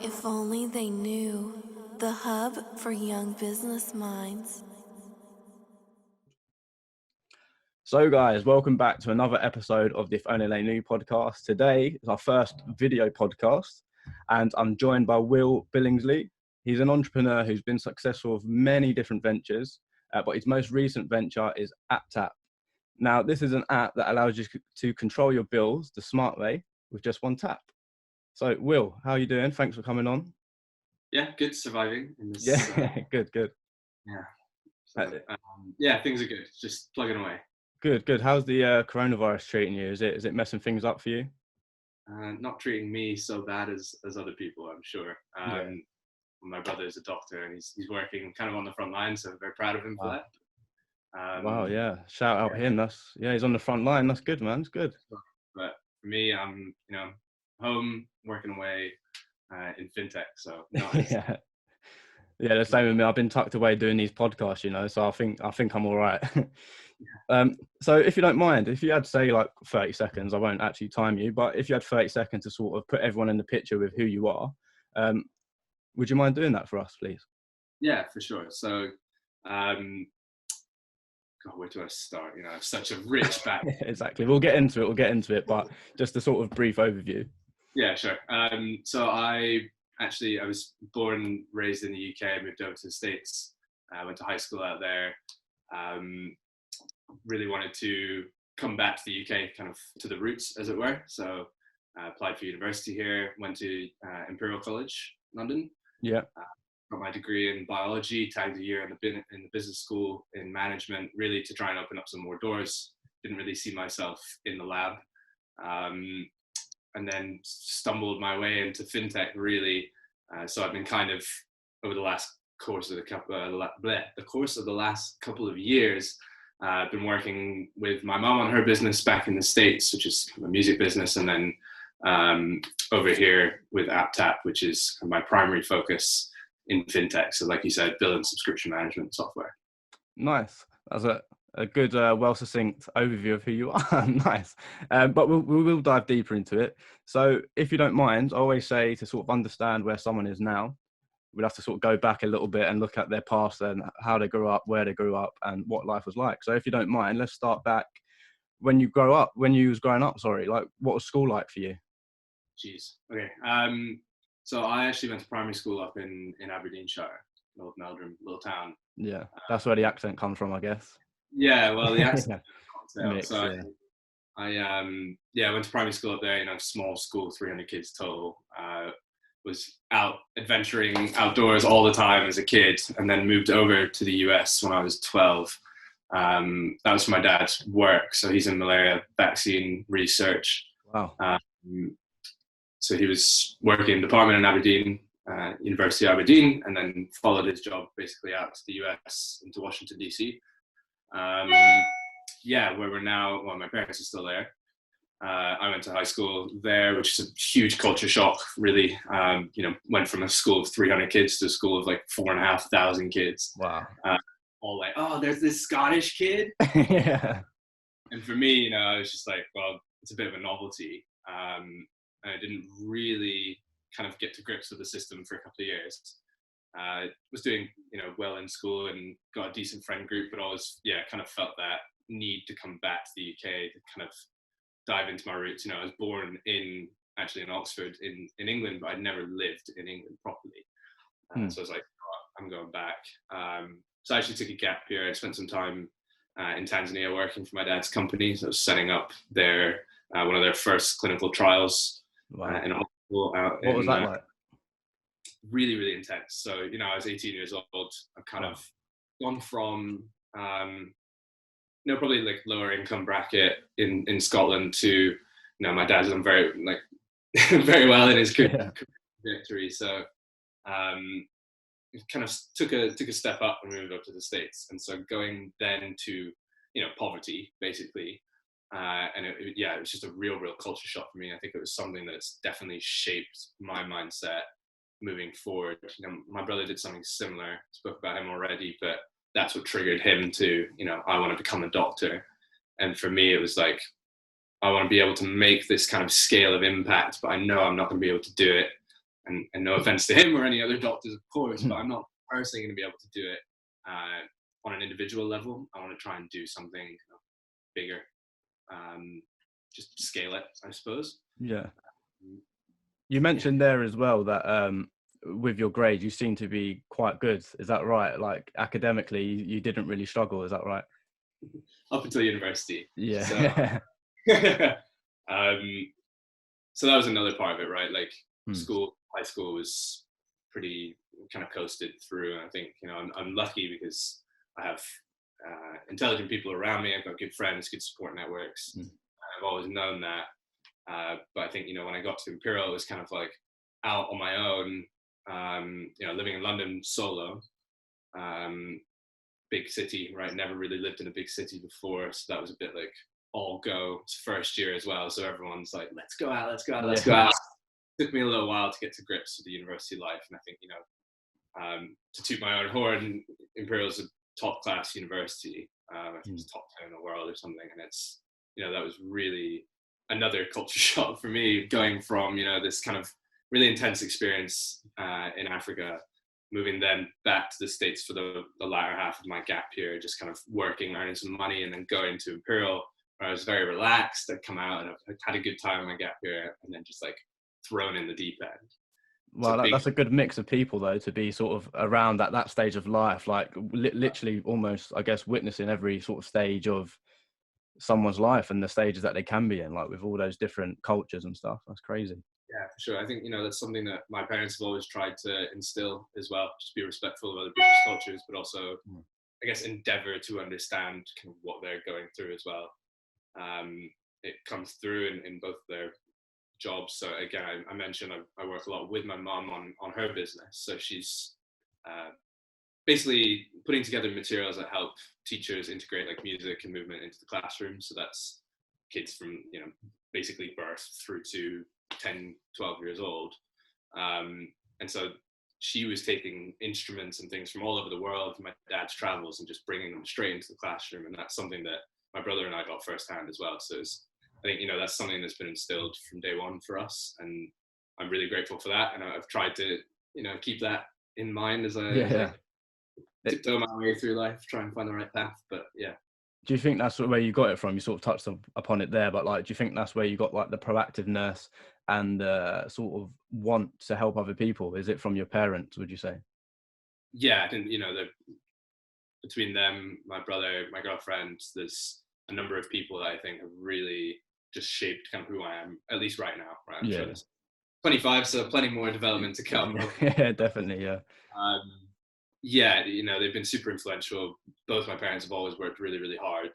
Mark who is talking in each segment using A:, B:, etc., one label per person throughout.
A: If only they knew. The hub for young business minds.
B: So guys, welcome back to another episode of the If Only They Knew podcast. Today is our first video podcast and I'm joined by Will Billingsley. He's an entrepreneur who's been successful with many different ventures, but his most recent venture is ApTap. Now, this is an app that allows you to control your bills the smart way with just one tap. So Will, how are you doing? Thanks for coming on.
C: Yeah, good, surviving in this.
B: Yeah, good.
C: Yeah. So, yeah, things are good. Just plugging away.
B: Good. How's the coronavirus treating you? Is it messing things up for you?
C: Not treating me so bad as other people, I'm sure.
B: Yeah.
C: My brother is a doctor and he's working kind of on the front line, so I'm very proud of him for that.
B: Wow, yeah. Shout out him. He's on the front line. That's good, man. It's good.
C: But for me, I'm home working away in Fintech, so
B: yeah, the same with me. I've been tucked away doing these podcasts, so I think I'm all right. So if you don't mind, if you had, say, like 30 seconds, I won't actually time you, but if you had 30 seconds to sort of put everyone in the picture with who you are, would you mind doing that for us, please?
C: Yeah, for sure. So, God, where do I start? I have such a rich background.
B: Exactly. We'll get into it, but just a sort of brief overview.
C: Yeah, sure. So I was born and raised in the UK. I moved over to the States. I went to high school out there. Really wanted to come back to the UK, kind of to the roots, as it were. So I applied for university here, went to Imperial College, London.
B: Yeah.
C: Got my degree in biology, tagged a year in the business school in management, really to try and open up some more doors. Didn't really see myself in the lab. And then stumbled my way into Fintech, really. So I've been kind of, over the course of the last couple of years, I've been working with my mom on her business back in the States, which is a music business, and then over here with ApTap, which is my primary focus in Fintech. So like you said, bill and subscription management software.
B: Nice. That's a good, well succinct overview of who you are. Nice. But we will dive deeper into it. So if you don't mind, I always say to sort of understand where someone is now, we'd have to sort of go back a little bit and look at their past and how they grew up, where they grew up, and what life was like. So if you don't mind, let's start back when you was growing up, like what was school like for you?
C: Jeez. Okay. So I actually went to primary school up in Aberdeenshire, North Meldrum, little town.
B: Yeah, that's where the accent comes from, I guess.
C: Yeah, well, the accent.
B: Mix,
C: so
B: yeah.
C: I went to primary school up there, small school, 300 kids total. Was out adventuring outdoors all the time as a kid, and then moved over to the US when I was 12. That was for my dad's work. So he's in malaria vaccine research.
B: Wow.
C: So he was working in department in Aberdeen, University of Aberdeen, and then followed his job basically out to the US, into Washington, DC. Where we're now, well, my parents are still there. I went to high school there, which is a huge culture shock, really. Went from a school of 300 kids to a school of like 4,500 kids.
B: Wow.
C: All like, oh, there's this Scottish kid.
B: Yeah.
C: And for me, I was just like, well, it's a bit of a novelty. And I didn't really kind of get to grips with the system for a couple of years. Was doing, well in school and got a decent friend group, but always, kind of felt that need to come back to the UK to kind of dive into my roots. I was born in Oxford in England, but I'd never lived in England properly. So I was like, oh, I'm going back. So I actually took a gap year. I spent some time in Tanzania working for my dad's company. So I was setting up one of their first clinical trials.
B: Wow.
C: In a hospital out.
B: What was that like?
C: Really, really intense. So, I was 18 years old. I've kind of gone from, probably like lower income bracket in Scotland to, my dad's done very very well in his career trajectory. So, kind of took a step up and moved up to the States. And so going then to, poverty basically. And it was just a real culture shock for me. I think it was something that's definitely shaped my mindset moving forward. My brother did something similar, spoke about him already, but that's what triggered him to, I want to become a doctor. And for me, it was like, I want to be able to make this kind of scale of impact, but I know I'm not going to be able to do it and no offense to him or any other doctors, of course, but I'm not personally going to be able to do it on an individual level. I want to try and do something bigger, just scale it, I suppose.
B: Yeah. You mentioned there as well that with your grades, you seem to be quite good. Is that right? Like academically, you didn't really struggle. Is that right?
C: Up until university.
B: Yeah.
C: So, so that was another part of it, right? Like high school was pretty kind of coasted through. And I think, I'm lucky because I have intelligent people around me. I've got good friends, good support networks. I've always known that. But I think, when I got to Imperial, it was kind of like out on my own, living in London solo, big city, right? Never really lived in a big city before. So that was a bit like all go. It's first year as well. So everyone's like, let's go out. It took me a little while to get to grips with the university life. And I think, to toot my own horn, Imperial's a top class university. I think it's top 10 in the world or something. And it's, that was really another culture shock for me, going from, this kind of really intense experience in Africa, moving then back to the States for the latter half of my gap year, just kind of working, earning some money, and then going to Imperial, where I was very relaxed. I'd come out and I've had a good time in my gap year, and then just like thrown in the deep end.
B: Well, that's a good mix of people, though, to be sort of around at that stage of life, like literally almost, I guess, witnessing every sort of stage of someone's life and the stages that they can be in, like with all those different cultures and stuff. That's crazy.
C: Yeah, for sure. I think, that's something that my parents have always tried to instill as well, just be respectful of other British cultures, but also, I guess, endeavor to understand kind of what they're going through as well. It comes through in both their jobs. So again, I mentioned I work a lot with my mum on her business. So she's basically putting together materials that help teachers integrate like music and movement into the classroom. So that's kids from, basically birth through to 10, 12 years old. And so she was taking instruments and things from all over the world from my dad's travels and just bringing them straight into the classroom. And that's something that my brother and I got firsthand as well. So I think, that's something that's been instilled from day one for us. And I'm really grateful for that. And I've tried to, keep that in mind as I tiptoe my way through life, try and find the right path. But yeah.
B: Do you think that's sort of where you got it from? You sort of touched upon it there, but like, do you think that's where you got like the proactiveness and sort of want to help other people? Is it from your parents, would you say?
C: Yeah, I think, between them, my brother, my girlfriend, there's a number of people that I think have really just shaped kind of who I am, at least right now. Right? I'm sure there's 25, so plenty more development to come.
B: Yeah, definitely. Yeah.
C: Yeah, they've been super influential. Both my parents have always worked really, really hard.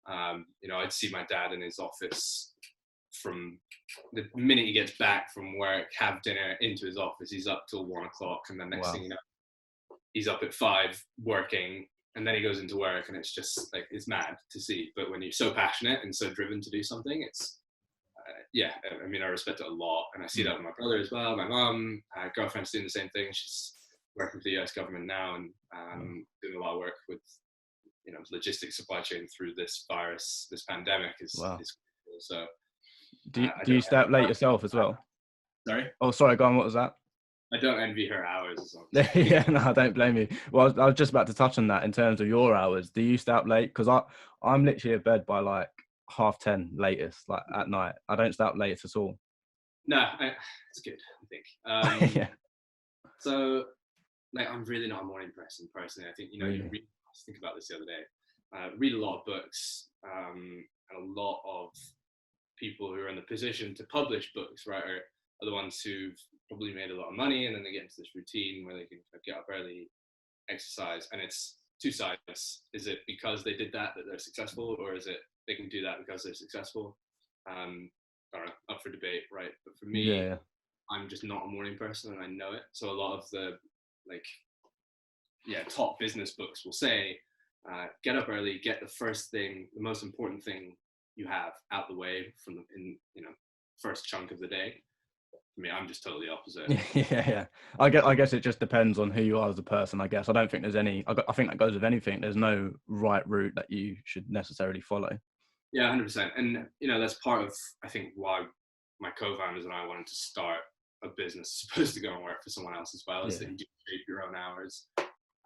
C: I'd see my dad in his office from the minute he gets back from work, have dinner, into his office. He's up till 1 o'clock, and then next thing you know, he's up at 5 working, and then he goes into work, and it's just like, it's mad to see. But when you're so passionate and so driven to do something, it's I respect it a lot, and I see that with my brother as well. My mum, girlfriend's doing the same thing. She's working for the US government now, and doing a lot of work with logistics, supply chain through this virus, this pandemic is cool. So
B: do you stay up late yourself as well?
C: Sorry?
B: Oh, sorry, go on. What was that?
C: I don't envy her hours or something.
B: Yeah, no, I don't blame you. Well, I was just about to touch on that in terms of your hours. Do you stay up late? Because I'm literally in bed by like 10:30 latest, like at night. I don't stay up late at all.
C: No, it's good, I think.
B: Yeah.
C: So, like, I'm really not a morning person personally. I think, I was thinking about this the other day. Read a lot of books, and a lot of people who are in the position to publish books, right, are the ones who've probably made a lot of money, and then they get into this routine where they can get up early, exercise, and it's two sides. Is it because they did that they're successful, or is it they can do that because they're successful? I don't know, up for debate, right? But for me, I'm just not a morning person, and I know it. So a lot of the top business books will say, get up early, get the first thing, the most important thing you have out the way from first chunk of the day. For me, I'm just totally opposite.
B: Yeah. I guess it just depends on who you are as a person. I guess I don't think there's any. I think that goes with anything. There's no right route that you should necessarily follow.
C: Yeah, 100%. And that's part of, I think, why my co-founders and I wanted to start a business is supposed to go and work for someone else as well, is
B: Yeah.
C: that you do shape your own hours.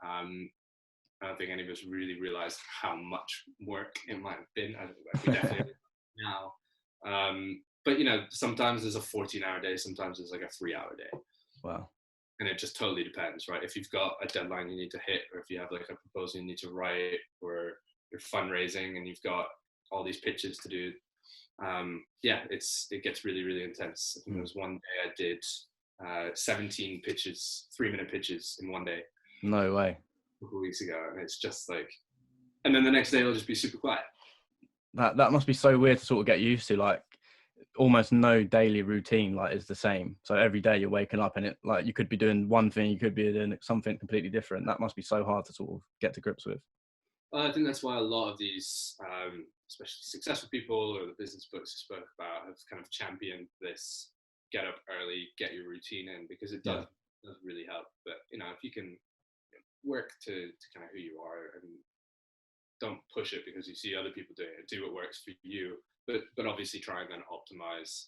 C: I don't think any of us really realized how much work it might have been. I don't know, we definitely now. But you know, sometimes there's a 14-hour day, sometimes there's like a 3-hour day.
B: Wow.
C: And it just totally depends, right? If you've got a deadline you need to hit, or if you have like a proposal you need to write, or you're fundraising and you've got all these pitches to do, it gets really, really intense. I think there was one day I did 17 pitches, 3-minute pitches in one day.
B: No way.
C: A couple of weeks ago, and it's just like, and then the next day it'll just be super quiet.
B: That must be so weird to sort of get used to, like almost no daily routine like is the same. So every day you're waking up and it, like, you could be doing one thing, you could be doing something completely different. That must be so hard to sort of get to grips with.
C: I think that's why a lot of these, especially successful people or the business books you spoke about, have kind of championed this get up early, get your routine in, because it does really help. But you know, if you can work to kind of who you are, and don't push it because you see other people doing it, do what works for you, but obviously try and then optimize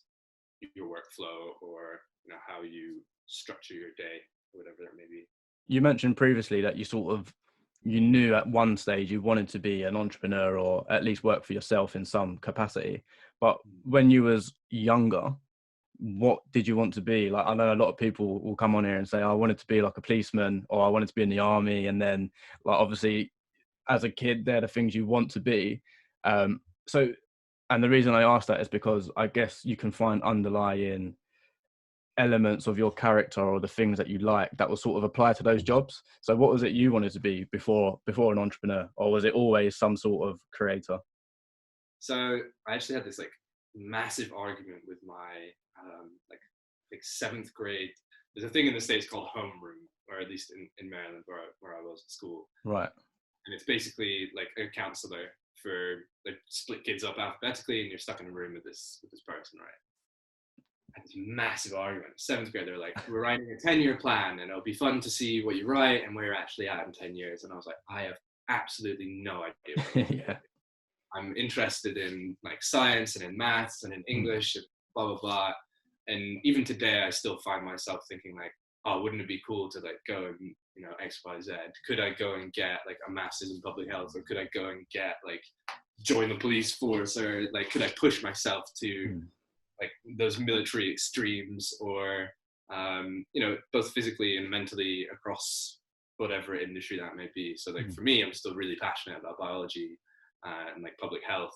C: your workflow, or you know, how you structure your day, or whatever that may be.
B: You mentioned previously that you knew at one stage you wanted to be an entrepreneur, or at least work for yourself in some capacity. But when you was younger, what did you want to be? Like, I know a lot of people will come on here and say, I wanted to be like a policeman, or I wanted to be in the army. And then, like, obviously as a kid, they're the things you want to be. And the reason I ask that is because I guess you can find underlying elements of your character or the things that you like that will sort of apply to those jobs. So what was it you wanted to be before an entrepreneur, or was it always some sort of creator?
C: So I actually had this like massive argument with my like 7th grade. There's a thing in the States called homeroom, or at least in Maryland where I was at school.
B: Right.
C: And it's basically like a counselor for like split kids up alphabetically, and you're stuck in a room with this person, right? And this massive argument. 7th grade, they're like, we're writing a 10-year plan, and it'll be fun to see what you write and where you're actually at in 10 years. And I was like, I have absolutely no idea.
B: Yeah.
C: I'm interested in like science and in maths and in English and blah, blah, blah. And even today, I still find myself thinking like, oh, wouldn't it be cool to like go and, you know, X, Y, Z? Could I go and get like a master's in public health, or could I go and get like join the police force, or like could I push myself to like those military extremes, or you know, both physically and mentally across whatever industry that may be. So like for me, I'm still really passionate about biology and like public health,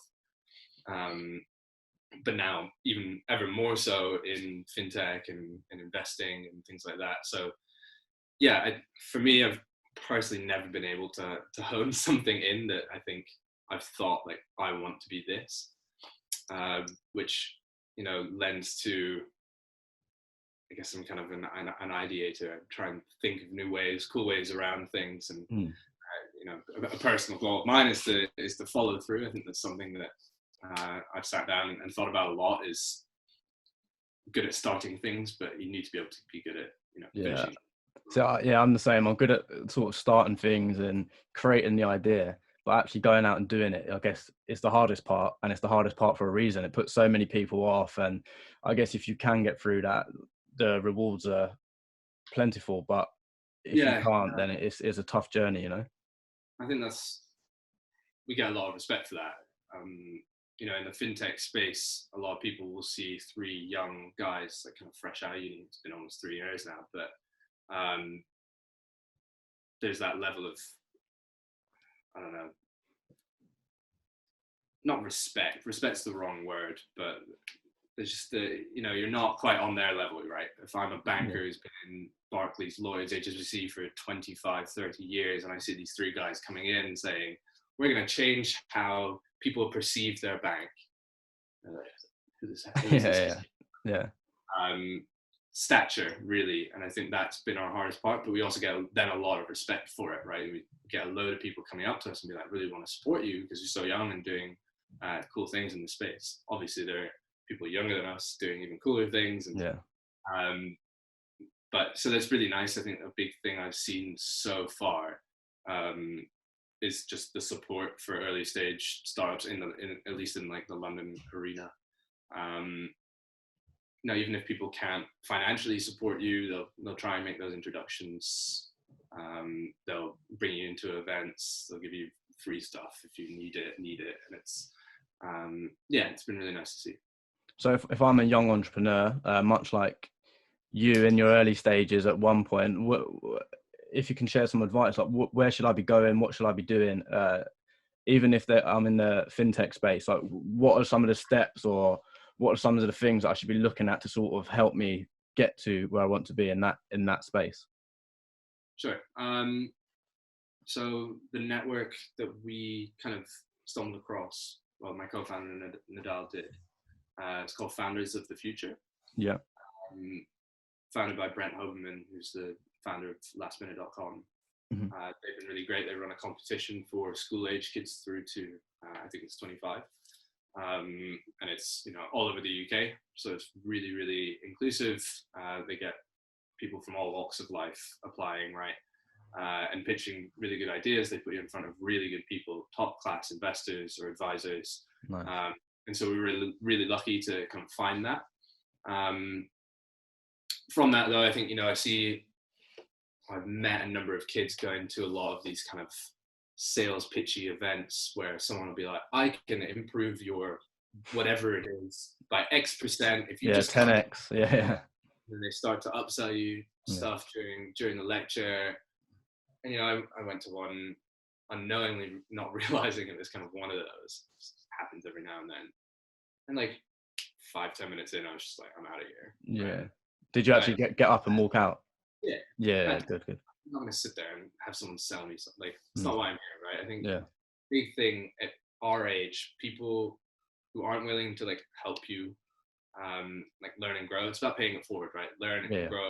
C: but now even ever more so in fintech and investing and things like that. So yeah, for me, I've personally never been able to hone something in that I think I've thought like I want to be this, which, you know, lends to, I guess, I'm kind of an ideator. I try and think of new ways, cool ways around things, and you know, a personal goal of mine is to follow through. I think that's something that I've sat down and thought about a lot. Is good at starting things, but you need to be able to be good at, you know, finishing.
B: So yeah, I'm the same. I'm good at sort of starting things and creating the idea, but actually going out and doing it, I guess, is the hardest part, and it's the hardest part for a reason. It puts so many people off, and I guess if you can get through that, the rewards are plentiful. But if you can't, then it's a tough journey, you know.
C: I think we get a lot of respect for that. You know, in the fintech space, a lot of people will see 3 young guys, like kind of fresh out of uni. It's been almost 3 years now, but there's that level of, I don't know, not respect. Respect's the wrong word, but there's just you know, you're not quite on their level, right? If I'm a banker who's been in Barclays, Lloyds, HSBC for 25, 30 years, and I see these 3 guys coming in and saying, we're going to change how people perceive their bank.
B: Yeah.
C: Stature, really. And I think that's been our hardest part, but we also get then a lot of respect for it, right? We get a load of people coming up to us and be like, really want to support you because you're so young and doing cool things in the space. Obviously, there are people younger than us doing even cooler things. And, but so that's really nice. I think a big thing I've seen so far is just the support for early stage startups at least in like the London arena. even if people can't financially support you, they'll try and make those introductions. They'll bring you into events. They'll give you free stuff if you need it, and it's it's been really nice to see.
B: So if I'm a young entrepreneur, much like you in your early stages at one point, if you can share some advice, like where should I be going? What should I be doing? Even if I'm in the fintech space, like what are some of the steps, or what are some of the things that I should be looking at to sort of help me get to where I want to be in that space?
C: Sure. So the network that we kind of stumbled across, well, my co-founder Nadal did, it's called Founders of the Future.
B: Yeah.
C: Founded by Brent Hoberman, who's the founder of lastminute.com.
B: Mm-hmm.
C: They've been really great. They run a competition for school-age kids through to, I think it's 25. And it's, all over the UK. So it's really, really inclusive. They get people from all walks of life applying, right? And pitching really good ideas. They put you in front of really good people, top class investors or advisors.
B: Nice.
C: And so we were really, really lucky to kind of find that. From that though, I think, I've met a number of kids going to a lot of these kind of sales pitchy events where someone will be like, I can improve your whatever it is by X% if you just
B: 10x. Yeah.
C: And they start to upsell you stuff during the lecture. And I went to one unknowingly, not realizing it was kind of one of those. It happens every now and then. And like 5-10 minutes in, I was just like, I'm out of here.
B: Yeah.
C: Right?
B: Did you actually get up and walk out?
C: Yeah.
B: Yeah. Good.
C: I'm not going to sit there and have someone sell me something. Like, it's not why I'm here, right? I think big thing at our age, people who aren't willing to like help you, like learn and grow. It's about paying it forward, right? Learn and grow.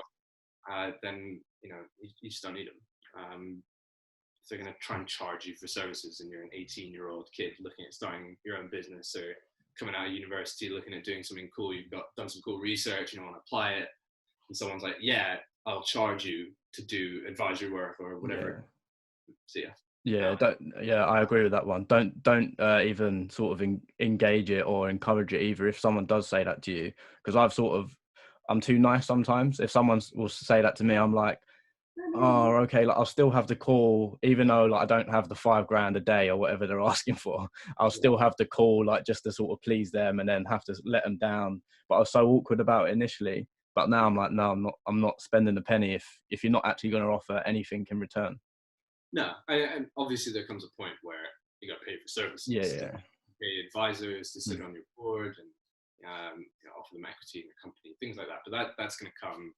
C: Then you just don't need them. If they're going to try and charge you for services, and you're an 18-year-old kid looking at starting your own business, or coming out of university looking at doing something cool, you've done some cool research, you want to apply it, and someone's like, yeah, I'll charge you to do advisory work or whatever. See ya.
B: I agree with that one. Don't even sort of engage it or encourage it either if someone does say that to you, because I'm too nice sometimes. If someone will say that to me, I'm like, oh, okay, like I'll still have the call, even though like I don't have the $5,000 a day or whatever they're asking for. I'll still have the call, like just to sort of please them, and then have to let them down. But I was so awkward about it initially. But now I'm like, no, I'm not spending a penny if you're not actually going to offer anything in return.
C: No, and obviously there comes a point where you got to pay for services. Pay advisors to sit on your board and offer them equity in your company, things like that. But that's going to come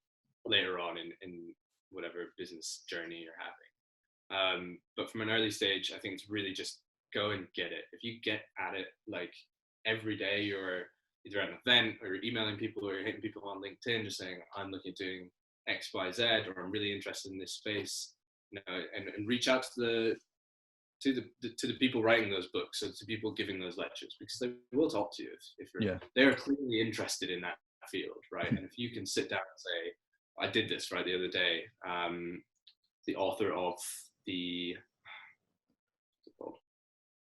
C: later on in whatever business journey you're having. But from an early stage, I think it's really just go and get it. If you get at it like every day, you're either at an event or you're emailing people or you're hitting people on LinkedIn just saying, I'm looking at doing X, Y, Z, or I'm really interested in this space, and reach out to the people writing those books, or to people giving those lectures, because they will talk to you if they're clearly interested in that field, right? And if you can sit down and say, I did this right the other day. The author of there's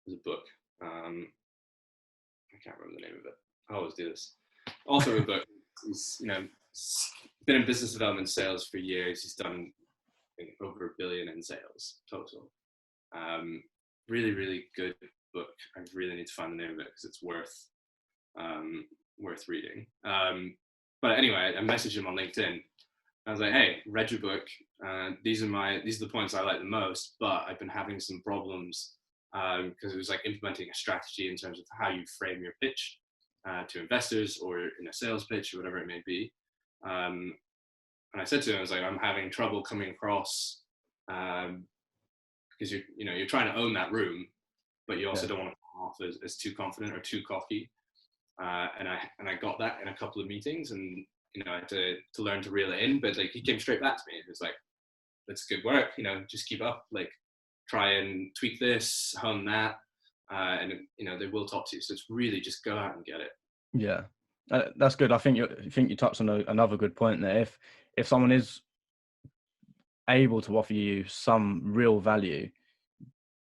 C: a book. I can't remember the name of it. I always do this. Author of a book. He's been in business development sales for years. He's done over $1 billion in sales total. Really, really good book. I really need to find the name of it because it's worth reading. But anyway, I messaged him on LinkedIn. I was like, hey, read your book. These are the points I like the most, but I've been having some problems because it was like implementing a strategy in terms of how you frame your pitch to investors or in a sales pitch or whatever it may be. And I said to him, I was like, I'm having trouble coming across because you're trying to own that room, but you also don't want to come off as too confident or too cocky. And I got that in a couple of meetings, and I had to learn to reel it in. But like he came straight back to me. It was like, "That's good work. Just keep up. Like, try and tweak this, hone that, and they will talk to you. So it's really just go out and get it."
B: Yeah, that's good. I think you touched on another good point there. If someone is able to offer you some real value,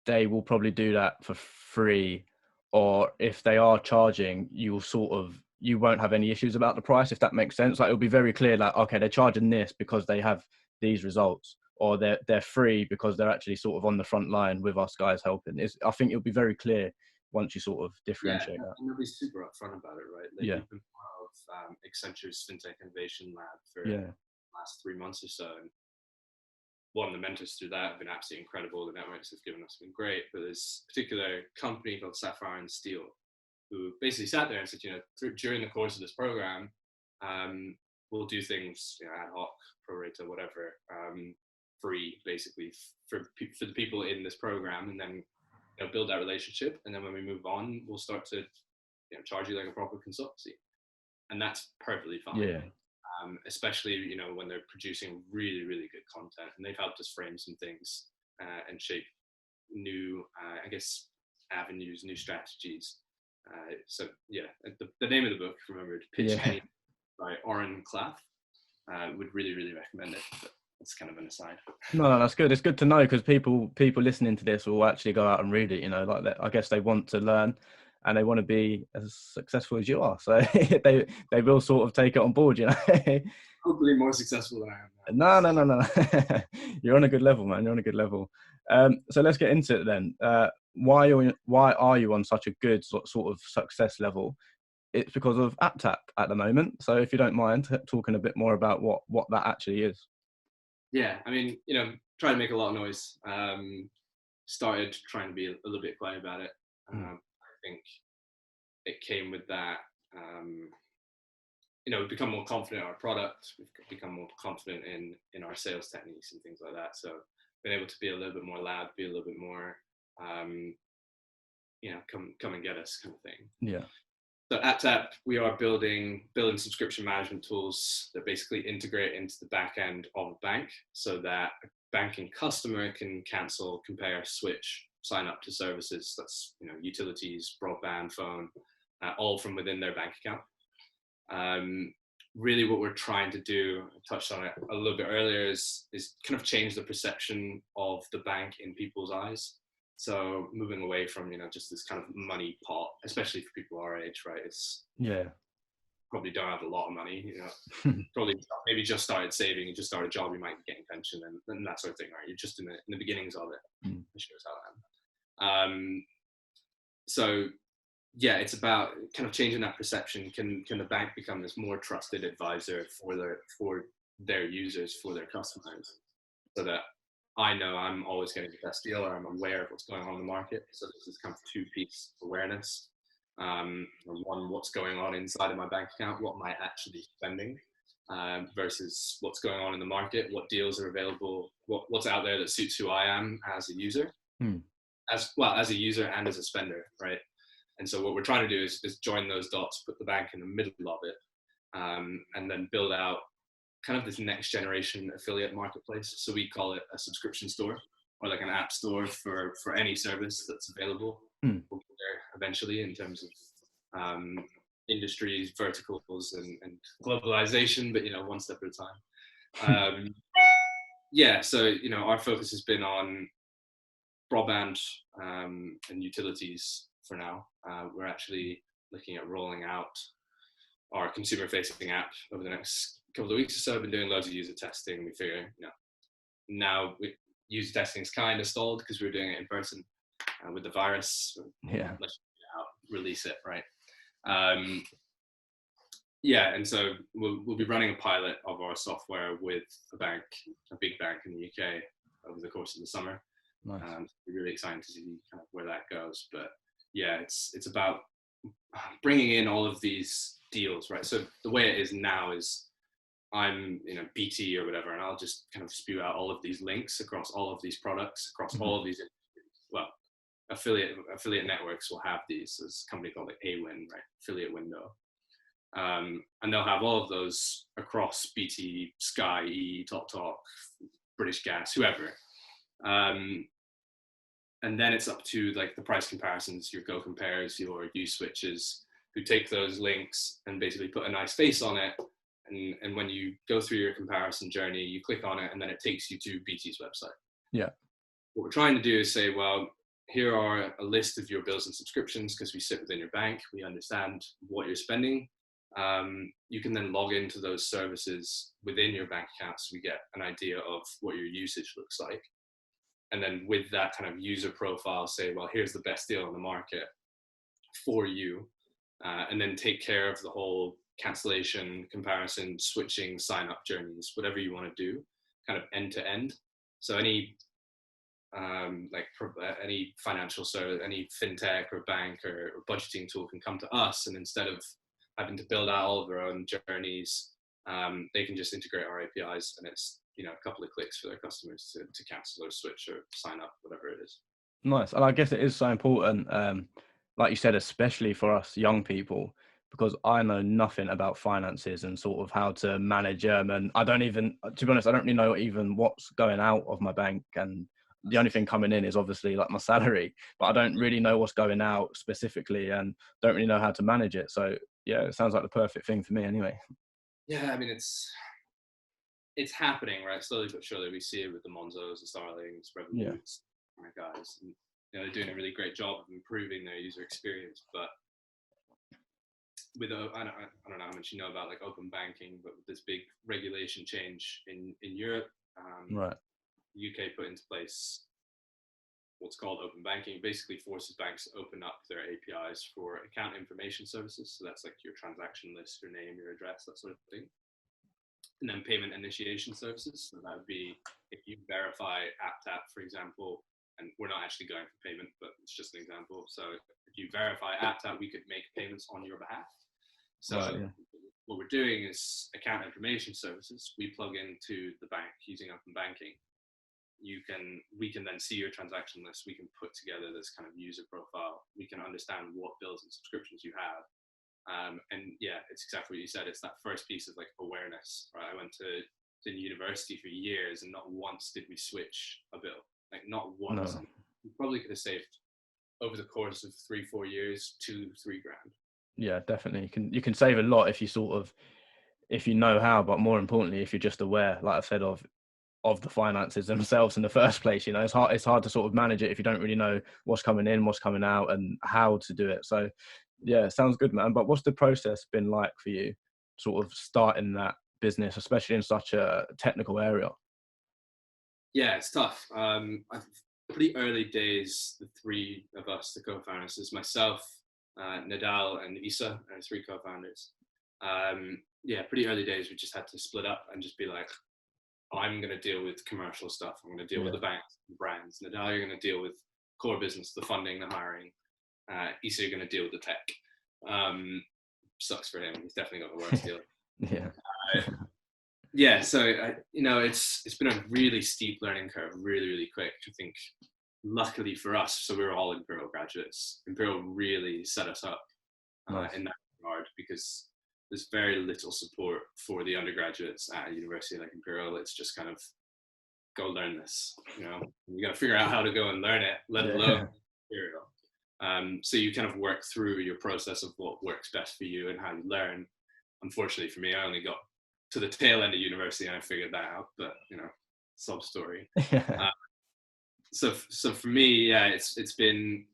B: they will probably do that for free. Or if they are charging, you will sort of you won't have any issues about the price, if that makes sense. Like, it'll be very clear, like, okay, they're charging this because they have these results, or they're free because they're actually sort of on the front line with us guys helping. I think it'll be very clear once you sort of differentiate that.
C: And they'll be super upfront about it, right? Like,
B: Yeah.
C: we've been part of Accenture's Fintech Innovation Lab for
B: Yeah.
C: the last 3 months or so. And one of the mentors through that have been absolutely incredible. The networks they've given us have been great. But there's a particular company called Sapphire and Steel who basically sat there and said, during the course of this program, we'll do things, ad hoc, pro rata, whatever, free, basically, for the people in this program, and then build that relationship. And then when we move on, we'll start to charge you like a proper consultancy, and that's perfectly fine.
B: Yeah.
C: Especially when they're producing really, really good content, and they've helped us frame some things and shape new, avenues, new strategies. So yeah, the name of the book, remembered, Pitch Any, by Oren Klaff. Would really, really recommend it. But it's kind of an aside.
B: No, that's good. It's good to know, because people listening to this will actually go out and read it. Like that. I guess they want to learn, and they want to be as successful as you are. So they will sort of take it on board.
C: Hopefully more successful than I am now.
B: No. You're on a good level, man. You're on a good level. So let's get into it then. Why are you on such a good sort of success level? It's because of ApTap at the moment. So if you don't mind talking a bit more about what that actually is.
C: Yeah, I mean, try to make a lot of noise. Started trying to be a little bit quiet about it. I think it came with that. We've become more confident in our product. We've become more confident in our sales techniques and things like that. So been able to be a little bit more loud, be a little bit more, come and get us kind of thing.
B: Yeah.
C: So at ApTap, we are building billing subscription management tools that basically integrate into the back end of a bank, so that a banking customer can cancel, compare, switch, sign up to services. That's utilities, broadband, phone, all from within their bank account. Really what we're trying to do, I touched on it a little bit earlier, is kind of change the perception of the bank in people's eyes. So moving away from, just this kind of money pot, especially for people our age, right? It's probably don't have a lot of money, probably maybe just started saving, you just started a job, you might be getting pension and that sort of thing, right? You're just in the beginnings of it. It shows how I am. So yeah, it's about kind of changing that perception. Can the bank become this more trusted advisor for their users, for their customers, so that I know I'm always getting the best deal, or I'm aware of what's going on in the market. So this is kind of two-piece awareness. One, what's going on inside of my bank account, what am I actually spending, versus what's going on in the market, what deals are available, what's out there that suits who I am as a user, as a user and as a spender, right? And so what we're trying to do is join those dots, put the bank in the middle of it, and then build out kind of this next generation affiliate marketplace. So we call it a subscription store, or like an app store for any service that's available. We'll get there eventually in terms of industries, verticals, and globalization, but one step at a time. So our focus has been on broadband and utilities for now. We're actually looking at rolling out our consumer-facing app over the next couple of weeks or so. I've been doing loads of user testing. We figure, now user testing is kind of stalled because we were doing it in person with the virus. Let's release it, right? And so we'll be running a pilot of our software with a big bank in the UK over the course of the summer.
B: Nice.
C: We're really excited to see kind of where that goes. But yeah, it's about bringing in all of these deals, right? So the way it is now is I'm BT or whatever, and I'll just kind of spew out all of these links across all of these products, across all of these, affiliate networks will have these. There's a company called like AWIN, right? Affiliate window. And they'll have all of those across BT, Sky, E, TalkTalk, British Gas, whoever. And then it's up to like the price comparisons, your Go Compares, your U Switches, who take those links and basically put a nice face on it. And when you go through your comparison journey, you click on it and then it takes you to BT's website. Yeah. What we're trying to do is say, well, here are a list of your bills and subscriptions, because we sit within your bank. We understand what you're spending. you can then log into those services within your bank account, so we get an idea of what your usage looks like. And then with that kind of user profile, say, well, here's the best deal on the market for you, and then take care of the whole cancellation, comparison, switching, sign up journeys, whatever you want to do, kind of end to end. So any any financial service, any fintech or bank or budgeting tool can come to us, and instead of having to build out all of their own journeys, they can just integrate our APIs, and it's, you know, a couple of clicks for their customers to cancel or switch or sign up, whatever it is.
B: Nice. And I guess it is so important, like you said, especially for us young people, because I know nothing about finances and sort of how to manage them. And I don't even, to be honest, I don't really know even what's going out of my bank. And the only thing coming in is obviously like my salary, but I don't really know what's going out specifically and don't really know how to manage it. So yeah, it sounds like the perfect thing for me anyway.
C: Yeah, I mean, it's happening, right? Slowly but surely, we see it with the Monzos, the Starlings, Revoluts, my guys. And, you know, they're doing a really great job of improving their user experience. But with I don't know how much you know about like open banking, but with this big regulation change in Europe,
B: Right.
C: the UK put into place what's called open banking. It basically forces banks to open up their APIs for account information services. So that's like your transaction list, your name, your address, that sort of thing. And then payment initiation services. So that would be if you verify ApTap, for example, and we're not actually going for payment, but it's just an example. So if you verify ApTap, we could make payments on your behalf. So what we're doing is account information services. We plug into the bank using open banking. We can then see your transaction list. We can put together this kind of user profile. We can understand what bills and subscriptions you have. And yeah, it's exactly what you said. It's that first piece of like awareness, right? I went to university for years and not once did we switch a bill. Like not once.
B: No.
C: We probably could have saved over the course of 3-4 years, 2-3 grand.
B: Yeah, definitely. You can save a lot if you know how, but more importantly, if you're just aware, like I said, of the finances themselves in the first place. You know, it's hard to sort of manage it if you don't really know what's coming in, what's coming out, and how to do it. So yeah, sounds good, man. But what's the process been like for you, sort of starting that business, especially in such a technical area?
C: Yeah, it's tough. Pretty early days, the three of us, the co-founders, is myself, Nadal, and Isa, our three co-founders. Yeah, pretty early days, we just had to split up and just be like, I'm going to deal with commercial stuff. I'm going to deal with the banks, the brands. Nadal, you're going to deal with core business, the funding, the hiring. Isa, you're going to deal with the tech. Sucks for him. He's definitely got the worst deal.
B: Yeah.
C: Yeah, so you know, it's been a really steep learning curve, really, really quick. I think, luckily for us, so we were all Imperial graduates. Imperial really set us up
B: Nice.
C: in that regard, because there's very little support for the undergraduates at a university like Imperial. It's just kind of go learn this. You know, you got to figure out how to go and learn it, let alone Imperial. So you kind of work through your process of what works best for you and how you learn. Unfortunately for me, I only got to the tail end of university and I figured that out, but you know, sub story. So for me, yeah, it's been,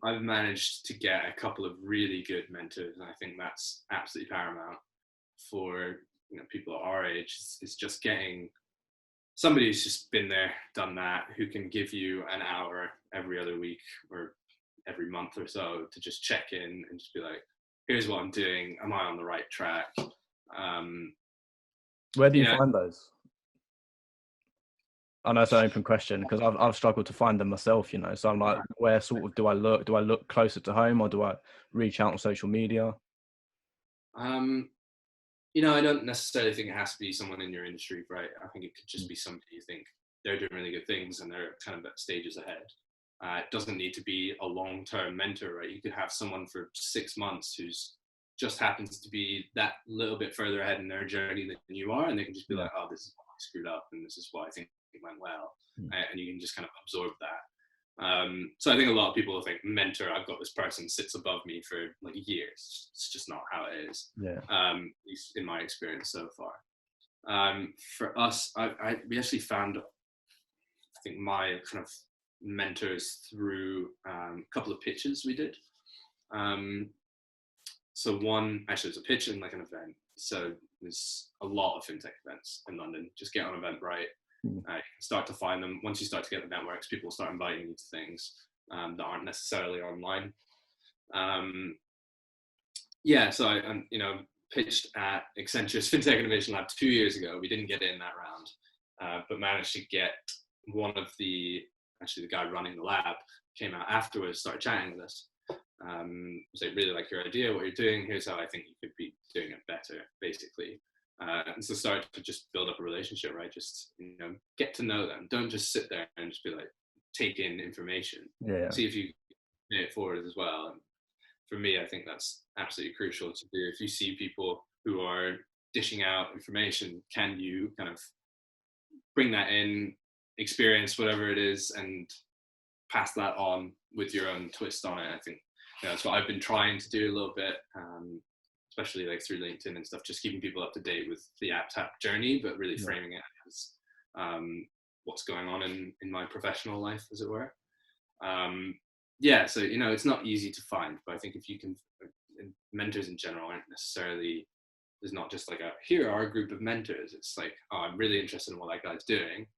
C: I've managed to get a couple of really good mentors, and I think that's absolutely paramount for, you know, people at our age. It's just getting somebody who's just been there, done that, who can give you an hour every other week or every month or so to just check in and just be like, here's what I'm doing. Am I on the right track?
B: Where do you find those? I know it's an open question because I've struggled to find them myself, you know. So I'm like, where sort of do I look? Do I look closer to home, or do I reach out on social media?
C: You know, I don't necessarily think it has to be someone in your industry, right? I think it could just be somebody you think they're doing really good things and they're kind of at stages ahead. It doesn't need to be a long-term mentor, right? You could have someone for 6 months who's just happens to be that little bit further ahead in their journey than you are, and they can just be like, oh, this is what I screwed up and this is what I think it went well. And you can just kind of absorb that. So I think a lot of people think mentor, I've got this person sits above me for like years. It's just not how it is. At least in my experience so far. For us, we actually found, I think, my kind of mentors through a couple of pitches we did. So one, actually there's a pitch and like an event. So there's a lot of fintech events in London. Just get on Eventbrite. You can start to find them. Once you start to get the networks, people will start inviting you to things that aren't necessarily online. So I pitched at Accenture's Fintech Innovation Lab 2 years ago. We didn't get in that round, but managed to get one of the guy running the lab came out afterwards, started chatting with us. Was like, really like your idea, what you're doing. Here's how I think you could be doing it better, basically. And so start to just build up a relationship, right? Just, get to know them. Don't just sit there and just be like, take in information.
B: Yeah.
C: See if you pay it forward as well. And for me, I think that's absolutely crucial to do. If you see people who are dishing out information, can you kind of bring that in, experience whatever it is, and pass that on with your own twist on it? I think that's what I've been trying to do a little bit, especially like through LinkedIn and stuff, just keeping people up to date with the ApTap journey, but really framing it as what's going on in my professional life, as it were. So it's not easy to find, but I think if you can, mentors in general aren't necessarily, there's not just like here are a group of mentors. It's like, oh, I'm really interested in what that guy's doing.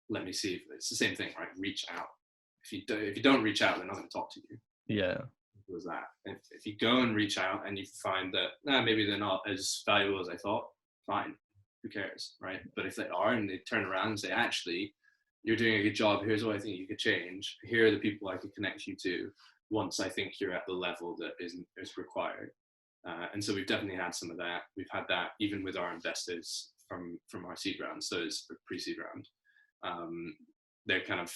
C: Let me see if it's the same thing, right? Reach out. If you don't reach out, they're not going to talk to you.
B: Yeah.
C: Was that if you go and reach out and you find that maybe they're not as valuable as I thought, fine, who cares, right? But if they are and they turn around and say, actually, you're doing a good job, here's what I think you could change, here are the people I could connect you to once I think you're at the level that is required. And so we've definitely had some of that. We've had that even with our investors from our seed round. So it's pre-seed round. They're kind of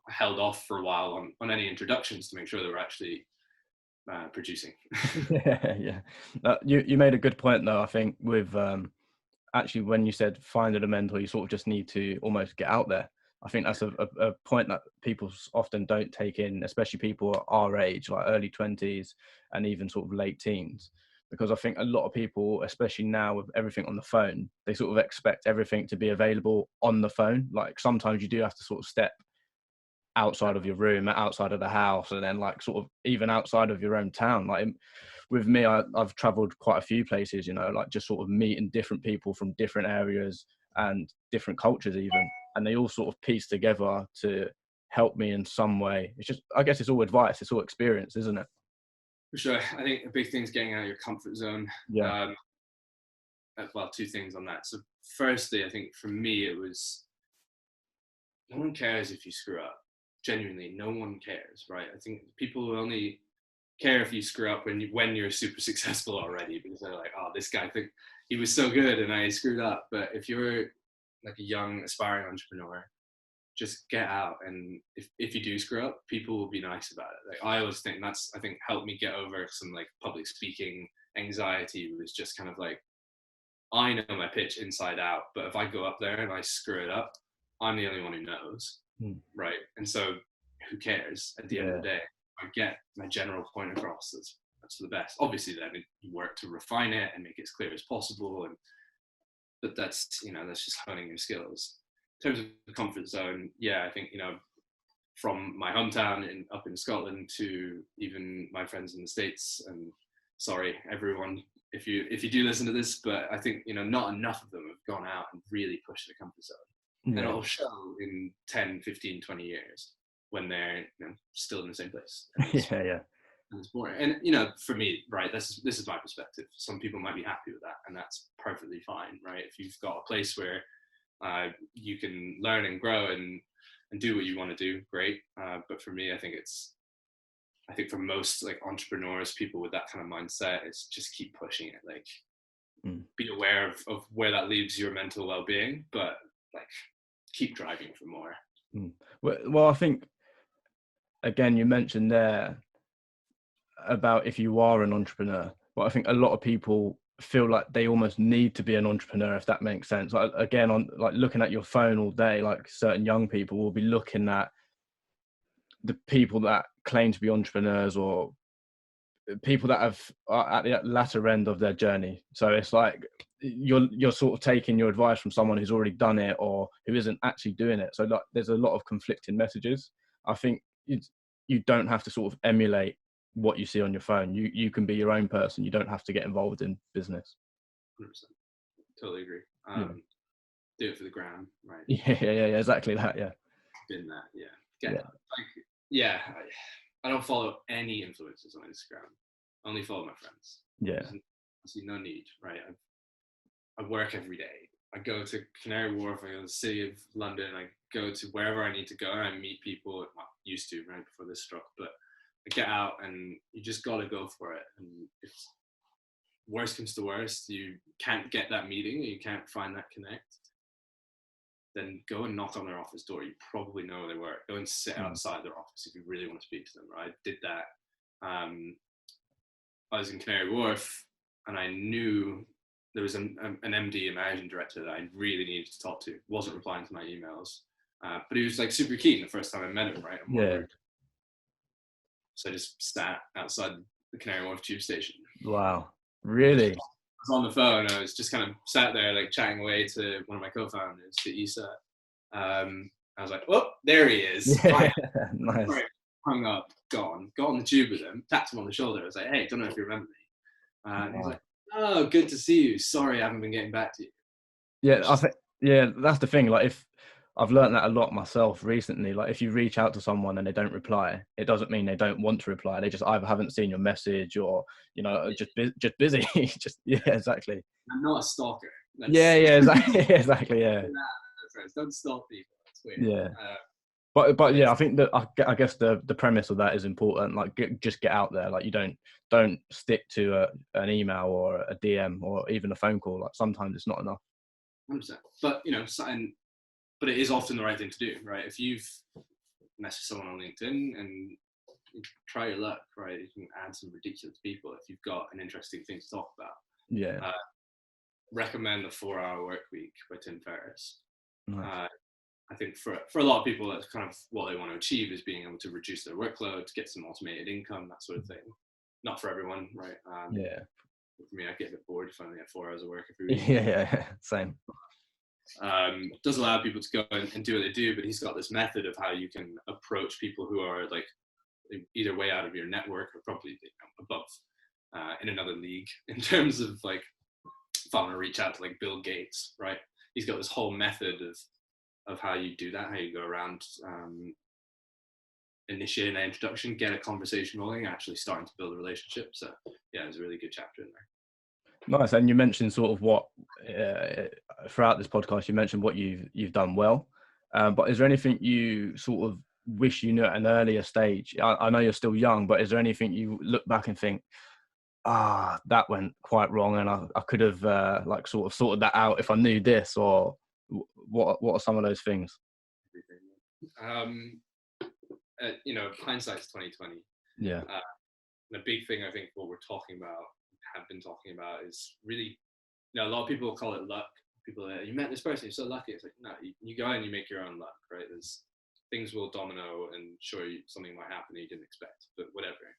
C: held off for a while on any introductions to make sure that we're actually producing.
B: Yeah. You made a good point though. I think with actually when you said finding a mentor, you sort of just need to almost get out there. I think that's a point that people often don't take in, especially people our age, like early 20s and even sort of late teens. Because I think a lot of people, especially now with everything on the phone, they sort of expect everything to be available on the phone. Like sometimes you do have to sort of step outside of your room, outside of the house, and then like sort of even outside of your own town. Like with me, I've traveled quite a few places, like just sort of meeting different people from different areas and different cultures even, and they all sort of piece together to help me in some way. It's just, I guess it's all advice, it's all experience, isn't it?
C: For sure. I think a big thing is getting out of your comfort zone.
B: Yeah.
C: Well, two things on that. So firstly, I think for me, it was, no one cares if you screw up. Genuinely, no one cares, right? I think people will only care if you screw up when you're super successful already, because they're like, oh, this guy think he was so good and I screwed up. But if you're like a young aspiring entrepreneur, just get out, and if you do screw up, people will be nice about it. Like I always think I think helped me get over some like public speaking anxiety, was just kind of like, I know my pitch inside out, but if I go up there and I screw it up, I'm the only one who knows, right? And so who cares at the end of the day? I get my general point across. That's the best. Obviously then you work to refine it and make it as clear as possible, but that's just honing your skills. In terms of the comfort zone, I think, from my hometown up in Scotland to even my friends in the States, and sorry everyone if you do listen to this, but I think not enough of them have gone out and really pushed the comfort zone. And it'll show in 10, 15, 20 years when they're still in the same place. And it's boring. And for me, right, this is my perspective. Some people might be happy with that, and that's perfectly fine, right? If you've got a place where you can learn and grow and do what you want to do, great. But for me, I think for most like entrepreneurs, people with that kind of mindset, it's just keep pushing it. Like be aware of where that leaves your mental well-being, but like keep driving for more.
B: Well, I think again, you mentioned there about if you are an entrepreneur, but I think a lot of people feel like they almost need to be an entrepreneur, if that makes sense. Like again, on like looking at your phone all day, like certain young people will be looking at the people that claim to be entrepreneurs or people that are at the latter end of their journey. So it's like you're sort of taking your advice from someone who's already done it or who isn't actually doing it. So like there's a lot of conflicting messages. I think you don't have to sort of emulate what you see on your phone. You can be your own person. You don't have to get involved in business.
C: 100%. Totally agree.
B: Yeah.
C: Do it for the gram, right?
B: Yeah, exactly that. Yeah.
C: Been that, yeah. I don't follow any influencers on Instagram. I only follow my friends.
B: Yeah.
C: I see no need, right? I work every day. I go to Canary Wharf, I go to the city of London, I go to wherever I need to go, and I meet people, well, used to, right, before this struck, but I get out and you just gotta go for it. And if worst comes to worst, you can't get that meeting, or you can't find that connect, then go and knock on their office door. You probably know where they work. Go and sit outside their office if you really want to speak to them, right? I did that. I was in Canary Wharf, and I knew there was an MD, a managing director, that I really needed to talk to. Wasn't replying to my emails, but he was like super keen the first time I met him, right?
B: Yeah.
C: So I just sat outside the Canary Wharf tube station.
B: Wow. Really?
C: I was on the phone. I was just kind of sat there, like chatting away to one of my co-founders, to Isa. I was like, "Oh, there he is!"
B: Yeah. Nice.
C: Right. Hung up, gone. Got on the tube with him, tapped him on the shoulder. I was like, "Hey, don't know if you remember me." And he's like, "Oh, good to see you. Sorry, I haven't been getting back to you."
B: Yeah, I think that's the thing. Like, if I've learned that a lot myself recently. Like, if you reach out to someone and they don't reply, it doesn't mean they don't want to reply. They just either haven't seen your message, or just busy. Exactly.
C: I'm not a stalker.
B: Exactly. Exactly. Yeah.
C: Don't stalk people. It's weird.
B: Yeah. But yeah, I think that I guess the premise of that is important. Like, just get out there. Like, you don't stick to an email or a DM or even a phone call. Like, sometimes it's not enough.
C: 100%. But but it is often the right thing to do, right? If you've messaged someone on LinkedIn and you try your luck, right? You can add some ridiculous people if you've got an interesting thing to talk about.
B: Yeah.
C: Recommend the 4-Hour Work Week by Tim Ferriss.
B: Nice.
C: I think for a lot of people, that's kind of what they want to achieve, is being able to reduce their workload, to get some automated income, that sort of thing. Not for everyone, right? For me, I get a bit bored if I only have 4 hours of work every week.
B: Yeah, same.
C: Does allow people to go and do what they do, but he's got this method of how you can approach people who are like either way out of your network or probably above, in another league, in terms of like, if I want to reach out to like Bill Gates, right? He's got this whole method of how you do that, how you go around initiating an introduction, get a conversation rolling, actually starting to build a relationship. So yeah, there's a really good chapter in there.
B: Nice. And you mentioned sort of what throughout this podcast, you mentioned what you've done well, but is there anything you sort of wish you knew at an earlier stage? I know you're still young, but is there anything you look back and think, that went quite wrong, and I could have like sort of sorted that out if I knew this? Or what are some of those things?
C: Hindsight's 2020.
B: Yeah.
C: And a big thing I think what we're talking about, have been talking about, is really, a lot of people call it luck. People are, you met this person, you're so lucky. It's like, no, you go and you make your own luck, right? There's things will domino, and sure, something might happen that you didn't expect, but whatever.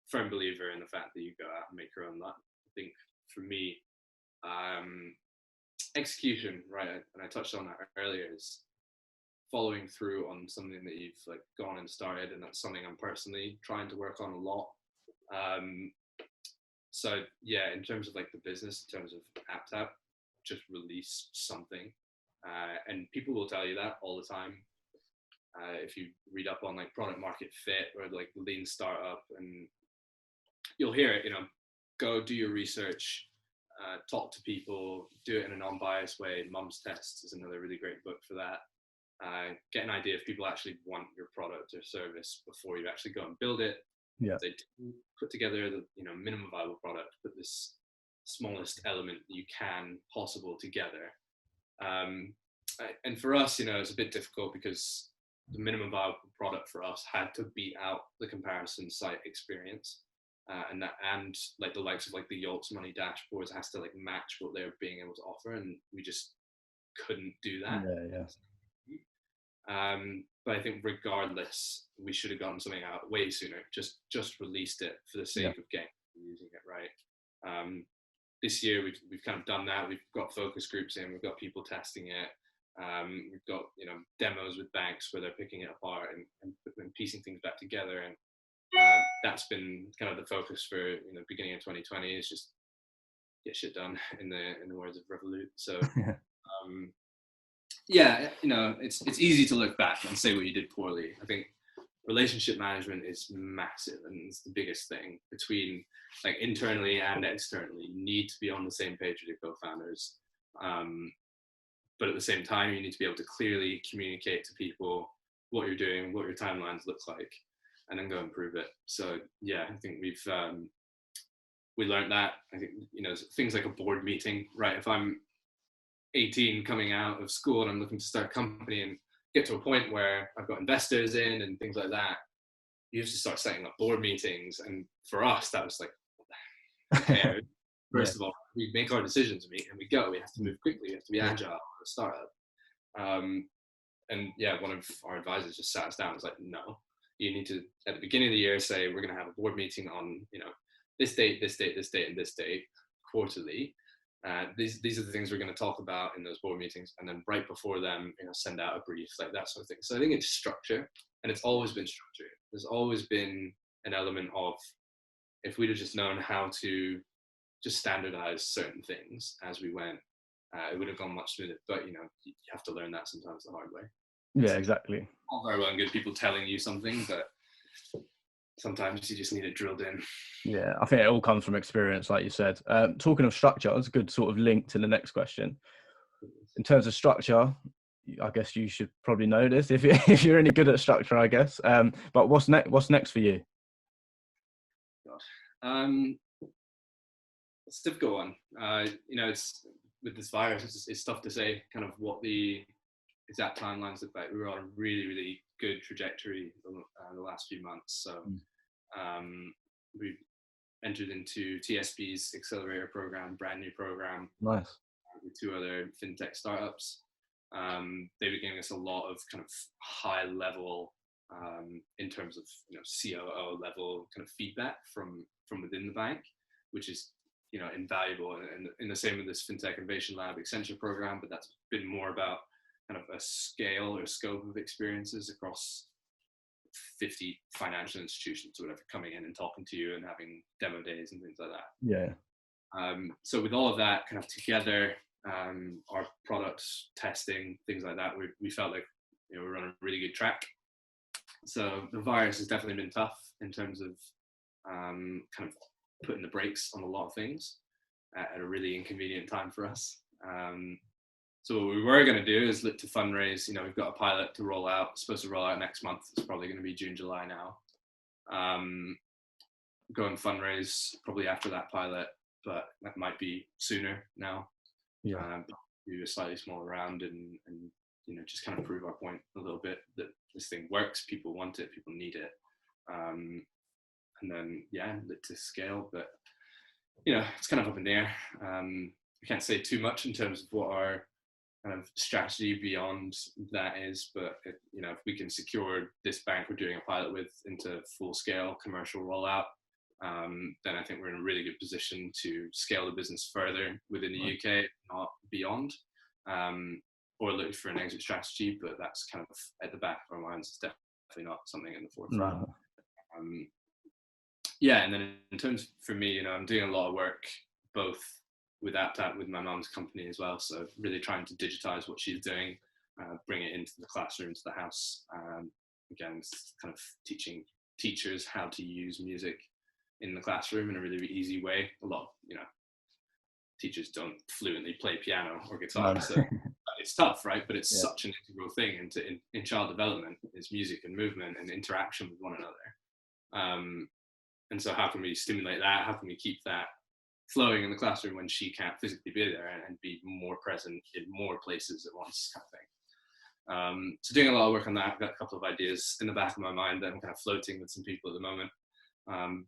C: Firm believer in the fact that you go out and make your own luck. I think for me, execution, right? And I touched on that earlier, is following through on something that you've like gone and started, and that's something I'm personally trying to work on a lot. So yeah, in terms of like the business, in terms of ApTap, just release something, and people will tell you that all the time. If you read up on like product market fit or like lean startup, and you'll hear it, go do your research, talk to people, do it in a non-biased way. Mum's Test is another really great book for that. Get an idea if people actually want your product or service before you actually go and build it.
B: Yeah.
C: They put together the minimum viable product, put this smallest element you can possible together. And for us, it's a bit difficult because the minimum viable product for us had to beat out the comparison site experience, and like the likes of like the Yolt's Money dashboards has to like match what they're being able to offer, and we just couldn't do that.
B: Yeah.
C: But I think regardless, we should have gotten something out way sooner. Just released it for the sake of getting using it, right? This year we've kind of done that. We've got focus groups in. We've got people testing it. We've got demos with banks where they're picking it apart and piecing things back together. And that's been kind of the focus for beginning of 2020 is just get shit done in the words of Revolut. So yeah, it's easy to look back and say what you did poorly. I think relationship management is massive, and it's the biggest thing between like internally and externally. You need to be on the same page with your co-founders, but at the same time, you need to be able to clearly communicate to people what you're doing, what your timelines look like, and then go improve it. So yeah, I think we learned that. I think things like a board meeting, right? If I'm 18 coming out of school and I'm looking to start a company and get to a point where I've got investors in and things like that, you have to start setting up board meetings. And for us, that was like, who cares? First of all, we make our decisions and we go. We have to move quickly. We have to be agile for a startup. And yeah, one of our advisors just sat us down and was like, no, you need to, at the beginning of the year, say, we're going to have a board meeting on, this date, this date, this date, and this date, quarterly. These are the things we're going to talk about in those board meetings, and then right before them, send out a brief, like that sort of thing. So I think it's structure, and it's always been structure. There's always been an element of, if we'd have just known how to just standardize certain things as we went, it would have gone much smoother. But you have to learn that sometimes the hard way.
B: Yeah, exactly.
C: All very well and good people telling you something, but sometimes you just need it drilled in.
B: Yeah, I think it all comes from experience, like you said. Talking of structure, it's a good sort of link to the next question. In terms of structure, I guess you should probably know this if you're any good at structure, I guess. But what's next for you?
C: God, it's a difficult one. It's with this virus, it's tough to say kind of what the exact timelines look like. We were on a really, really good trajectory the last few months. So we entered into TSB's accelerator program, brand new program.
B: Nice.
C: With 2 other fintech startups. They were giving us a lot of kind of high level, in terms of COO level kind of feedback from within the bank, which is invaluable. And in the same with this Fintech Innovation Lab Accenture program, but that's been more about kind of a scale or scope of experiences across 50 financial institutions or whatever, coming in and talking to you and having demo days and things like that.
B: Yeah.
C: So with all of that kind of together, our product testing, things like that, we felt like we're on a really good track. So the virus has definitely been tough in terms of kind of putting the brakes on a lot of things at a really inconvenient time for us. So what we were going to do is look to fundraise. We've got a pilot to roll out. It's supposed to roll out next month. It's probably going to be June, July now. Go and fundraise probably after that pilot, but that might be sooner now.
B: Yeah.
C: Do a slightly smaller round and just kind of prove our point a little bit that this thing works. People want it. People need it. And then look to scale, but it's kind of up in the air. I can't say too much in terms of what our kind of strategy beyond that is, but if we can secure this bank we're doing a pilot with into full scale commercial rollout, then I think we're in a really good position to scale the business further within the UK, not beyond, or look for an exit strategy, but that's kind of at the back of our minds. It's definitely not something in the forefront.
B: No.
C: And then in terms for me, I'm doing a lot of work both with ApTap, with my mom's company as well. So really trying to digitize what she's doing, bring it into the classroom, to the house. Again, kind of teaching teachers how to use music in the classroom in a really, really easy way. A lot of, teachers don't fluently play piano or guitar, so it's tough, right? But it's such an integral thing in child development is music and movement and interaction with one another. And so how can we stimulate that? How can we keep that flowing in the classroom when she can't physically be there and be more present in more places at once, kind of thing. So doing a lot of work on that. I've got a couple of ideas in the back of my mind that I'm kind of floating with some people at the moment.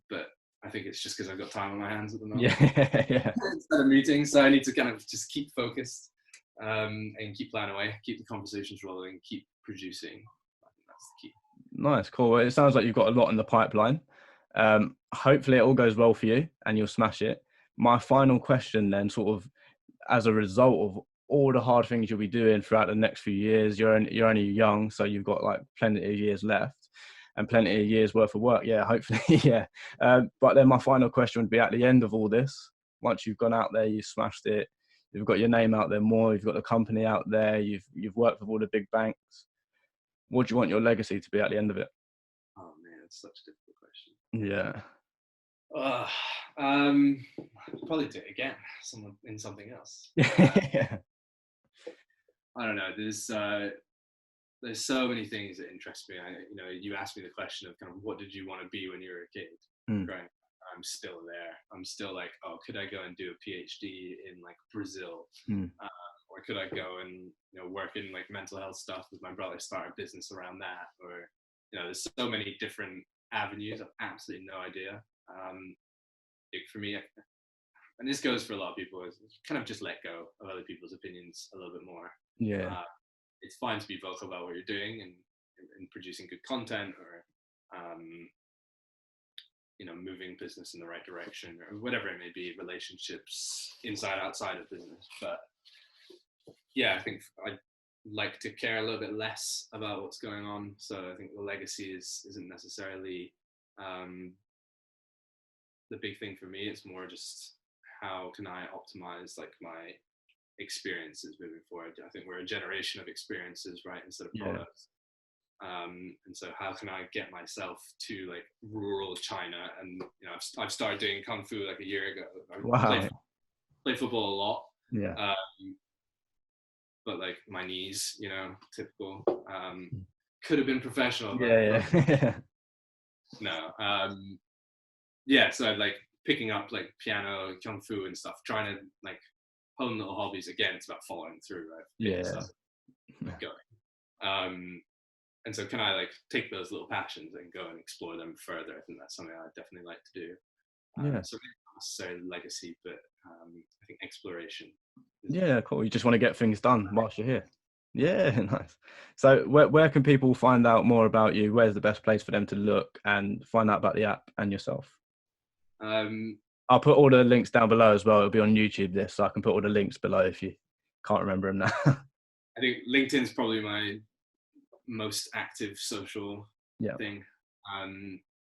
C: But I think it's just because I've got time on my hands at the moment. Instead of meetings, so I need to kind of just keep focused and keep planning away, keep the conversations rolling, keep producing. I think that's the key.
B: Nice, cool. Well, it sounds like you've got a lot in the pipeline. Hopefully it all goes well for you and you'll smash it. My final question then, sort of as a result of all the hard things you'll be doing throughout the next few years, you're only young, so you've got like plenty of years left. and plenty of years worth of work. Yeah, hopefully. Yeah. But then my final question would be, at the end of all this, once you've gone out there, you've smashed it, you've got your name out there more, you've got the company out there, you've worked with all the big banks. What do you want your legacy to be at the end of it?
C: Oh man, it's such a difficult question.
B: Yeah.
C: Probably do it again, something else.
B: Yeah.
C: I don't know. There's so many things that interest me. You asked me the question of kind of what did you want to be when you were a kid, right? I'm still there. I'm still like, oh, could I go and do a PhD in like Brazil, or could I go and work in like mental health stuff with my brother, start a business around that, or there's so many different avenues. I've absolutely no idea. For me, and this goes for a lot of people, is kind of just let go of other people's opinions a little bit more.
B: Yeah.
C: It's fine to be vocal about what you're doing and producing good content, or moving business in the right direction, or whatever it may be, relationships inside outside of business. But yeah, I think I'd like to care a little bit less about what's going on. So I think the legacy isn't necessarily the big thing for me. It's more just how can I optimize like my experiences moving forward. I think we're a generation of experiences, right, instead of products. And so how can I get myself to like rural China? And I've started doing kung fu like a year ago. I play football a lot.
B: Yeah.
C: But like my knees, typical. Could have been professional.
B: Yeah.
C: No. Yeah. So like picking up like piano, kung fu, and stuff. Trying to like hone little hobbies. Again, it's about following through, right?
B: Yeah.
C: Stuff, going. And so can I like take those little passions and go and explore them further? I think that's something I'd definitely like to do. So not necessarily legacy, but I think exploration.
B: Yeah, cool. You just want to get things done whilst you're here. Yeah, nice. So where can people find out more about you? Where's the best place for them to look and find out about the app and yourself? I'll put all the links down below as well. It'll be on YouTube, this, so I can put all the links below if you can't remember them now.
C: I think LinkedIn's probably my most active social thing,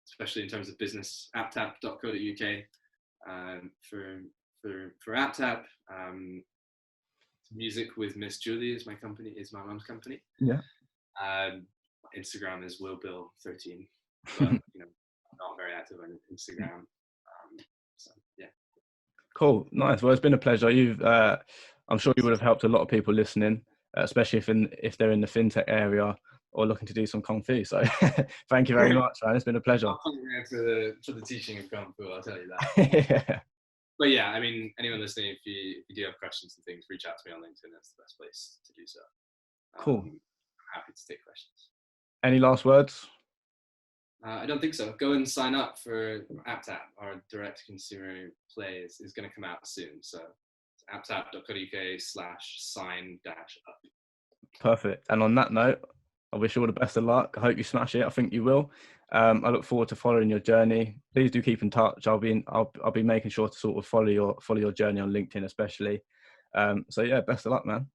C: especially in terms of business. ApTap.co.uk for ApTap. Music with Miss Julie is my mum's company.
B: Yeah.
C: Instagram is willbill13, but I'm not very active on Instagram. So yeah.
B: Cool, nice. Well, it's been a pleasure. I'm sure you would have helped a lot of people listening, especially if they're in the fintech area or looking to do some kung fu. So thank you very much, man. It's been a pleasure.
C: I'll come around for the teaching of kung fu, I'll tell you that.
B: Yeah.
C: But yeah, I mean, anyone listening, if you do have questions and things, reach out to me on LinkedIn. That's the best place to do so.
B: Cool.
C: I'm happy to take questions.
B: Any last words?
C: I don't think so. Go and sign up for ApTap. Our direct consumer play is going to come out soon. So it's aptap.co.uk/sign-up.
B: Perfect. And on that note, I wish you all the best of luck. I hope you smash it. I think you will. I look forward to following your journey. Please do keep in touch. I'll be making sure to sort of follow your journey on LinkedIn, especially. So yeah, best of luck, man.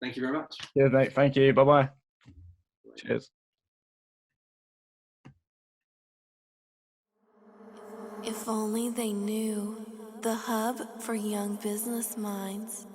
C: Thank you very much.
B: Cheers, mate. Thank you. Bye-bye. Cheers.
A: If only they knew, the hub for young business minds.